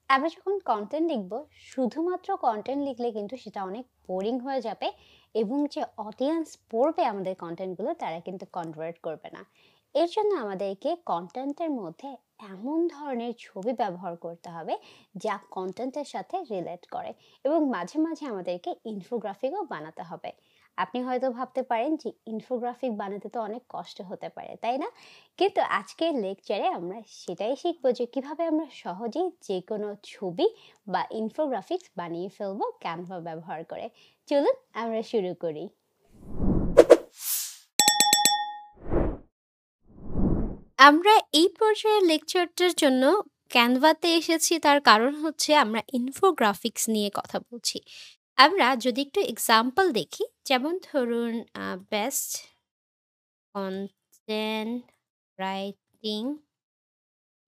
আমরা যখন কন্টেন্ট লিখব, শুধুমাত্র কন্টেন্ট লিখলে কিন্তু সেটা অনেক বোরিং হয়ে যাবে এবং যে অডিয়েন্স পড়বে আমাদের কন্টেন্টগুলো তারা কিন্তু কনভার্ট করবে না। এর জন্য আমাদেরকে কন্টেন্টের মধ্যে এমন ধরনের ছবি ব্যবহার করতে হবে যা কন্টেন্টের সাথে রিলেট করে, এবং মাঝে মাঝে আমাদেরকে ইনফোগ্রাফিকও বানাতে হবে। আপনি হয়তো ভাবতে পারেন যে ইনফোগ্রাফিক বানাতে তো অনেক কষ্ট হতে পারে, তাই না? কিন্তু আজকের লেকচারে আমরা সেটাই শিখবো যে কিভাবে আমরা সহজেই যে কোনো ছবি বা ইনফোগ্রাফিক্স বানিয়ে ফেলবো ক্যানভা ব্যবহার করে। চলুন আমরা শুরু করি। আমরা এই পর্যায়ের লেকচারটার জন্য ক্যানভাতে এসেছি, তার কারণ হচ্ছে আমরা ইনফোগ্রাফিক্স নিয়ে কথা বলছি। আমরা যদি একটু এক্সাম্পল দেখি, যেমন ধরুন বেস্ট কন্টেন্ট রাইটিং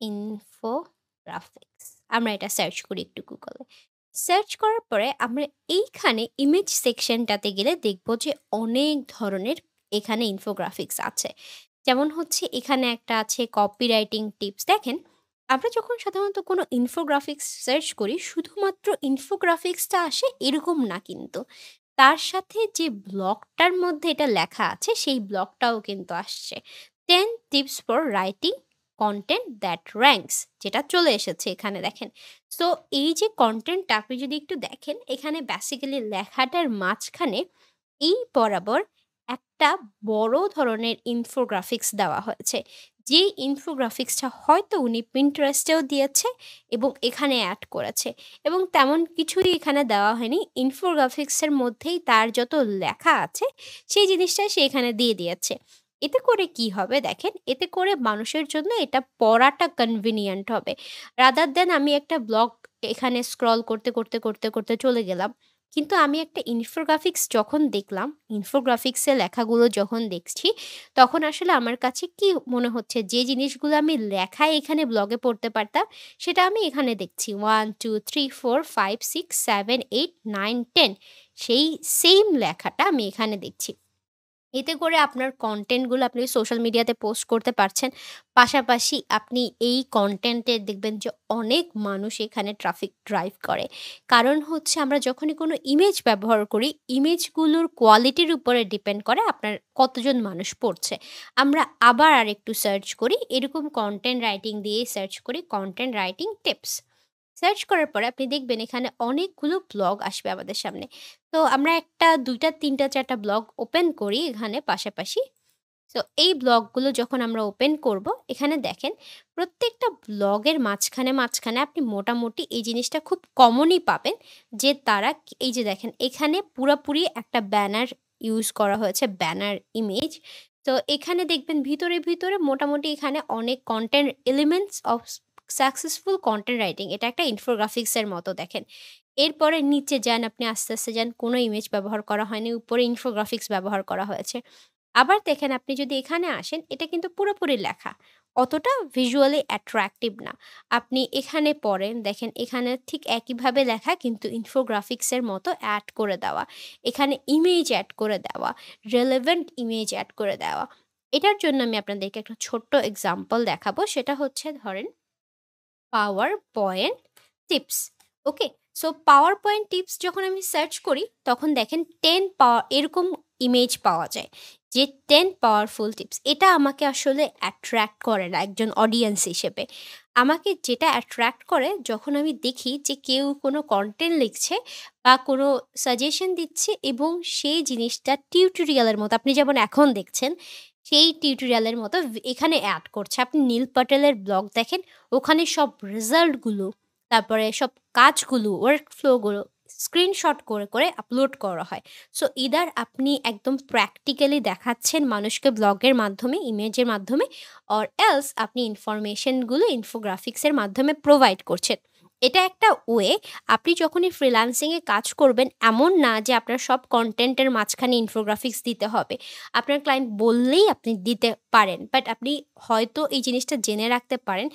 ইনফোগ্রাফিক্স, আমরা এটা সার্চ করি একটু গুগলে। সার্চ করার পরে আমরা এইখানে ইমেজ সেকশনটাতে গেলে দেখব যে অনেক ধরনের এখানে ইনফোগ্রাফিক্স আছে। যেমন হচ্ছে এখানে একটা আছে কপিরাইটিং টিপস। দেখেন, আমরা যখন সাধারণত কোনো ইনফোগ্রাফিক্স সার্চ করি, শুধুমাত্র ইনফোগ্রাফিক্সটা আসে এরকম না কিন্তু। তার সাথে যে ব্লগটার মধ্যে এটা লেখা আছে সেই ব্লগটাও কিন্তু আসছে। 10 tips for writing content that ranks, যেটা চলে এসেছে এখানে দেখেন। সো এই যে কনটেন্টটা আপনি যদি একটু দেখেন, এখানে বেসিক্যালি লেখাটার মাঝখানে এই বরাবর একটা বড় ধরনের ইনফোগ্রাফিক্স দেওয়া হয়েছে। যে ইনফোগ্রাফিক্সটা হয়তো উনি Pinterest-এও দিয়েছে এবং এখানে অ্যাড করেছে, এবং তেমন কিছুই এখানে দেওয়া হয়নি। ইনফোগ্রাফিক্সের মধ্যেই তার যত লেখা আছে সেই জিনিসটা সে এখানে দিয়ে দিয়েছে। এতে করে কি হবে দেখেন, এতে করে মানুষের জন্য এটা পড়াটা কনভিনিয়েন্ট হবে। রাদার দ্যান আমি একটা ব্লগ এখানে স্ক্রল করতে চলে গেলাম। কিন্তু আমি একটা ইনফোগ্রাফিক্স যখন দেখলাম, ইনফোগ্রাফিক্সের লেখাগুলো যখন দেখছি, তখন আসলে আমার কাছে কি মনে হচ্ছে, যে জিনিসগুলো আমি লেখায় এখানে ব্লগে পড়তে পারতাম, সেটা আমি এখানে দেখছি। 1, 2, 3, 4, 5, 6, 7, 8, 9, 10 সেই সেইম লেখাটা আমি এখানে দেখছি। এতে করে আপনার কনটেন্টগুলো আপনি সোশ্যাল মিডিয়াতে পোস্ট করতে পারছেন। পাশাপাশি আপনি এই কনটেন্টে দেখবেন যে অনেক মানুষ এখানে ট্রাফিক ড্রাইভ করে। কারণ হচ্ছে আমরা যখনই কোনো ইমেজ ব্যবহার করি, ইমেজগুলোর কোয়ালিটির উপরে ডিপেন্ড করে আপনার কতজন মানুষ পড়ছে। আমরা আবার আরেকটু সার্চ করি, এরকম কনটেন্ট রাইটিং দিয়েই সার্চ করি কনটেন্ট রাইটিং টিপস। সার্চ করার পরে আপনি দেখবেন এখানে অনেকগুলো ব্লগ আসবে আমাদের সামনে। তো আমরা ১ টা ২ টা ৩ টা ৪ টা ব্লগ ওপেন করি এখানে পাশাপাশি। সো এই ব্লগগুলো যখন আমরা ওপেন করব, এখানে দেখেন প্রত্যেকটা ব্লগের মাঝখানে আপনি মোটামুটি এই জিনিসটা খুব কমনই পাবেন যে তারা এই যে দেখেন এখানে পুরাপুরি একটা ব্যানার ইউজ করা হয়েছে, ব্যানার ইমেজ। তো এখানে দেখবেন ভিতরে মোটামুটি এখানে অনেক content elements of successful content writing, এটা একটা ইনফোগ্রাফিক্স এর মতো দেখেন। এরপরে নিচে যান, আপনি আস্তে যান, কোনো ইমেজ ব্যবহার করা হয়নি, উপরে ইনফোগ্রাফিক্স ব্যবহার করা হয়েছে। আবার দেখেন আপনি যদি এখানে আসেন, এটা কিন্তু পুরোপুরি লেখা। অতটা ভিজুয়ালি অ্যাট্রাকটিভ না। আপনি এখানে পড়েন, দেখেন এখানে ঠিক একইভাবে লেখা কিন্তু ইনফোগ্রাফিক্স এর মতো অ্যাড করে দেওয়া। এখানে ইমেজ অ্যাড করে দেওয়া, রেলেভেন্ট ইমেজ অ্যাড করে দেওয়া। এটার জন্য আমি আপনাদেরকে একটা ছোট্ট এক্সাম্পল দেখাবো। সেটা হচ্ছে ধরেন পাওয়ার পয়েন্ট টিপস। ওকে? সো পাওয়ার পয়েন্ট টিপস যখন আমি সার্চ করি, তখন দেখেন 10 পাওয়ার এরকম ইমেজ পাওয়া যায়। যে 10 পাওয়ারফুল টিপস। এটা আমাকে আসলে অ্যাট্রাক্ট করে না একজন অডিয়েন্স হিসেবে। আমাকে যেটা অ্যাট্রাক্ট করে, যখন আমি দেখি যে কেউ কোনো কনটেন্ট লিখছে বা কোনো সাজেশন দিচ্ছে এবং সেই জিনিসটা টিউটোরিয়ালের মতো, আপনি যেমন এখন দেখছেন, সেই টিউটোরিয়ালের মতো এখানে অ্যাড করছে। আপনি নীল পটেলের ব্লগ দেখেন, ওখানে সব রেজাল্টগুলো, তারপরে সব কাজগুলো, ওয়ার্ক ফ্লো গুলো স্ক্রিনশট করে আপলোড করা হয়। সো ইদার আপনি একদম প্র্যাকটিক্যালি দেখাচ্ছেন মানুষকে ব্লগের মাধ্যমে, ইমেজের মাধ্যমে, অর এলস আপনি ইনফরমেশনগুলো ইনফোগ্রাফিক্স এর মাধ্যমে প্রোভাইড করছেন। এটা একটা ওয়ে। আপনি যখনই ফ্রিল্যান্সিং এ কাজ করবেন, এমন না যে আপনার সব কনটেন্টের মাঝখানে ইনফোগ্রাফিক্স দিতে হবে। আপনার ক্লায়েন্ট বললেই আপনি দিতে পারেন। বাট আপনি হয়তো এই জিনিসটা জেনে রাখতে পারেন,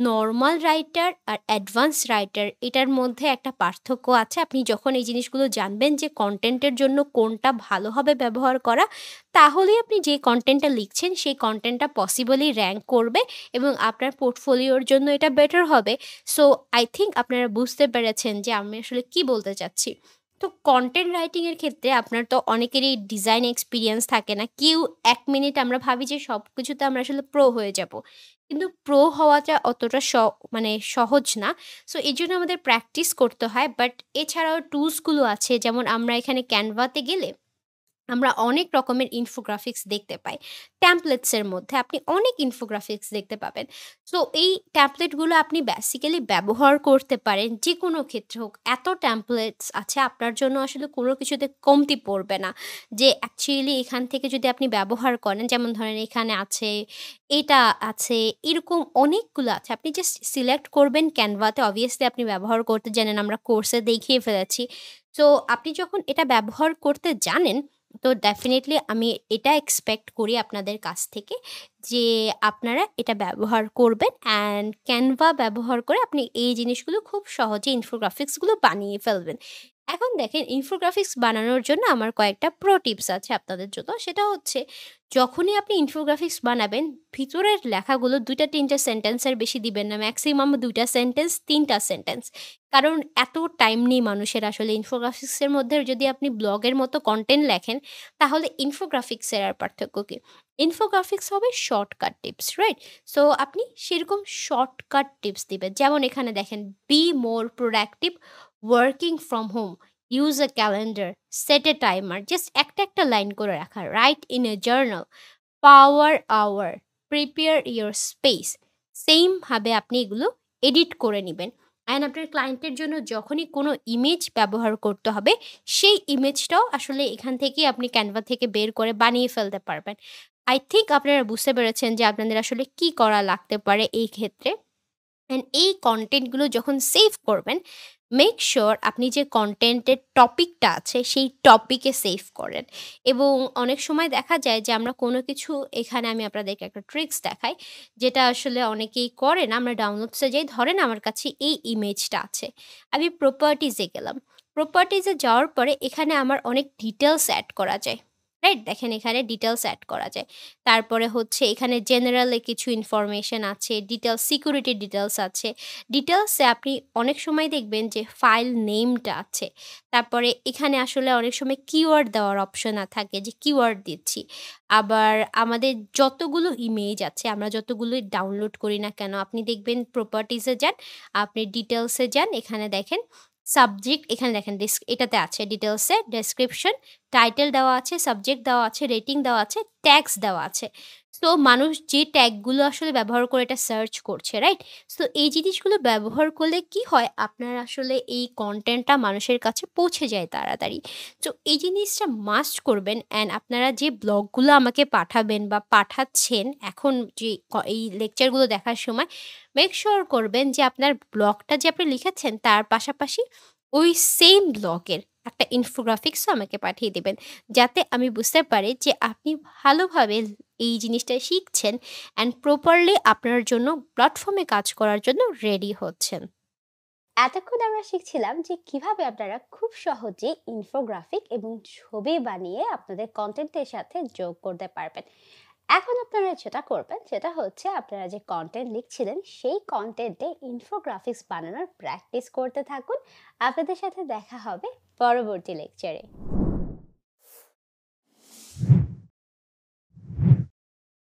নরমাল রাইটার আর অ্যাডভান্স রাইটার এটার মধ্যে একটা পার্থক্য আছে। আপনি যখন এই জিনিসগুলো জানবেন যে কনটেন্টের জন্য কোনটা ভালো হবে ব্যবহার করা, তাহলেই আপনি যে কনটেন্টটা লিখছেন সেই কনটেন্টটা পসিবলি র‍্যাংক করবে এবং আপনার পোর্টফোলিওর জন্য এটা বেটার হবে। সো আই থিংক থিংক আপনারা বুঝতে পেরেছেন যে আমি আসলে কি বলতে চাচ্ছি। তো কনটেন্ট রাইটিং এর ক্ষেত্রে আপনার তো অনেকেরই ডিজাইন এক্সপেরিয়েন্স থাকে না। কেউ ১ মিনিট আমরা ভাবি যে সবকিছুতে আমরা আসলে প্রো হয়ে যাব। কিন্তু প্রো হওয়াটা অতটা মানে সহজ না। সো এজন্য আমাদের প্র্যাকটিস করতে হয়। বাট এছাড়াও টুলস গুলো আছে, যেমন আমরা এখানে Canva তে গেলে আমরা অনেক রকমের ইনফোগ্রাফিক্স দেখতে পাই। টেমপ্লেটস এর মধ্যে আপনি অনেক ইনফোগ্রাফিক্স দেখতে পাবেন। সো এই টেমপ্লেটগুলো আপনি বেসিক্যালি ব্যবহার করতে পারেন যেকোনো ক্ষেত্রে হোক। এত টেমপ্লেটস আছে, আপনার জন্য আসলে কোনো কিছুতে কমতি পড়বে না। যে অ্যাকচুয়ালি এখান থেকে যদি আপনি ব্যবহার করেন, যেমন ধরেন এখানে আছে, এটা আছে, এরকম অনেকগুলো আছে। আপনি জাস্ট সিলেক্ট করবেন Canva তে, অবভিয়াসলি আপনি ব্যবহার করতে জানেন, আমরা কোর্সে দেখিয়ে ফেলেছি। সো আপনি যখন এটা ব্যবহার করতে জানেন, তো ডেফিনিটলি আমি এটা এক্সপেক্ট করি আপনাদের কাছ থেকে যে আপনারা এটা ব্যবহার করবেন অ্যান্ড Canva ব্যবহার করে আপনি এই জিনিসগুলো খুব সহজে ইনফোগ্রাফিক্সগুলো বানিয়ে ফেলবেন। এখন দেখেন, ইনফোগ্রাফিক্স বানানোর জন্য আমার কয়েকটা প্রো টিপস আছে আপনাদের জন্য। সেটা হচ্ছে, যখনই আপনি ইনফোগ্রাফিক্স বানাবেন, ভিতরের লেখাগুলো ২ টা ৩ টা সেন্টেন্সের বেশি দিবেন না। মেক্সিমাম ২ টা সেন্টেন্স, ৩ টা সেন্টেন্স। কারণ এত টাইম নেই মানুষের আসলে ইনফোগ্রাফিক্সের মধ্যে। যদি আপনি ব্লগের মতো কনটেন্ট লেখেন, তাহলে ইনফোগ্রাফিক্সের আর পার্থক্য কি? ইনফোগ্রাফিক্স হবে শর্টকাট টিপস, রাইট? সো আপনি সেরকম শর্টকাট টিপস দিবেন। যেমন এখানে দেখেন, be more productive working from home, use a calendar, set a timer. Just একটা লাইন করে রাখা। Write in a journal, power hour, prepare your space. Same ভাবে আপনি এগুলো এডিট করে নিবেন। অ্যান্ড আপনার ক্লায়েন্টের জন্য যখনই কোনো ইমেজ ব্যবহার করতে হবে, সেই ইমেজটাও আসলে এখান থেকেই আপনি Canva থেকে বের করে বানিয়ে ফেলতে পারবেন। আই থিংক আপনারা বুঝতে পেরেছেন যে আপনাদের আসলে কি করা লাগতে পারে এই ক্ষেত্রে। অ্যান্ড এই কনটেন্টগুলো যখন সেভ করবেন, মেক শিওর আপনি যে কনটেন্টের টপিকটা আছে সেই টপিকে সেভ করেন। এবং অনেক সময় দেখা যায় যে আমরা কোনো কিছু, এখানে আমি আপনাদেরকে একটা ট্রিক্স দেখাই, যেটা আসলে অনেকেই করে না। আমরা ডাউনলোডসে যাই, ধরেন আমার কাছে এই ইমেজটা আছে, আমি প্রপার্টিজে গেলাম। প্রপার্টিজে যাওয়ার পরে এখানে আমার অনেক ডিটেলস অ্যাড করা যায়, রাইট? দেখেন এখানে ডিটেলস অ্যাড করা যায়। তারপরে হচ্ছে এখানে জেনারেল কিছু ইনফরমেশন আছে, ডিটেলস, সিকিউরিটি ডিটেলস আছে। ডিটেলসে আপনি অনেক সময় দেখবেন যে ফাইল নেমটা আছে। তারপরে এখানে আসলে অনেক সময় কিওয়ার্ড দেওয়ার অপশন থাকে, যে কিওয়ার্ড দিচ্ছি। আবার আমাদের যতগুলো ইমেজ আছে, আমরা যতগুলোই ডাউনলোড করি না কেন, আপনি দেখবেন প্রপার্টিজে যান, আপনি ডিটেলসে যান, এখানে দেখেন সাবজেক্ট, এখানে দেখেন এটাতে আছে ডিটেলসে ডেসক্রিপশন, টাইটেল দেওয়া আছে, সাবজেক্ট দেওয়া আছে, রেটিং দেওয়া আছে, ট্যাগস দেওয়া আছে। সো মানুষ যে ট্যাগগুলো আসলে ব্যবহার করে এটা সার্চ করছে, রাইট? সো এই জিনিসগুলো ব্যবহার করলে কি হয়, আপনার আসলে এই কনটেন্টটা মানুষের কাছে পৌঁছে যায় তাড়াতাড়ি। তো এই জিনিসটা মাস্ট করবেন। অ্যান্ড আপনারা যে ব্লগগুলো আমাকে পাঠাবেন বা পাঠাচ্ছেন এখন, যে এই লেকচারগুলো দেখার সময়, মেক শিওর করবেন যে আপনার ব্লগটা যে আপনি লিখেছেন তার পাশাপাশি ওই সেম ব্লগের একটা ইনফোগ্রাফিক্সও আমাকে পাঠিয়ে দেবেন। যাতে আমি বুঝতে পারি যে আপনি ভালোভাবে এই জিনিসটা শিখছেন অ্যান্ড প্রপারলি আপনার জন্য প্ল্যাটফর্মে কাজ করার জন্য রেডি হচ্ছেন। এতক্ষণ আমরা শিখছিলাম যে কিভাবে আপনারা খুব সহজে ইনফোগ্রাফিক এবং ছবি বানিয়ে আপনাদের কন্টেন্টের সাথে যোগ করতে পারবেন। এখন আপনারা যেটা করবেন সেটা হচ্ছে, আপনারা যে কন্টেন্ট লিখছিলেন সেই কন্টেন্টে ইনফোগ্রাফিক্স বানানোর প্র্যাকটিস করতে থাকুন। আপনাদের সাথে দেখা হবে পরবর্তী লেকচারে।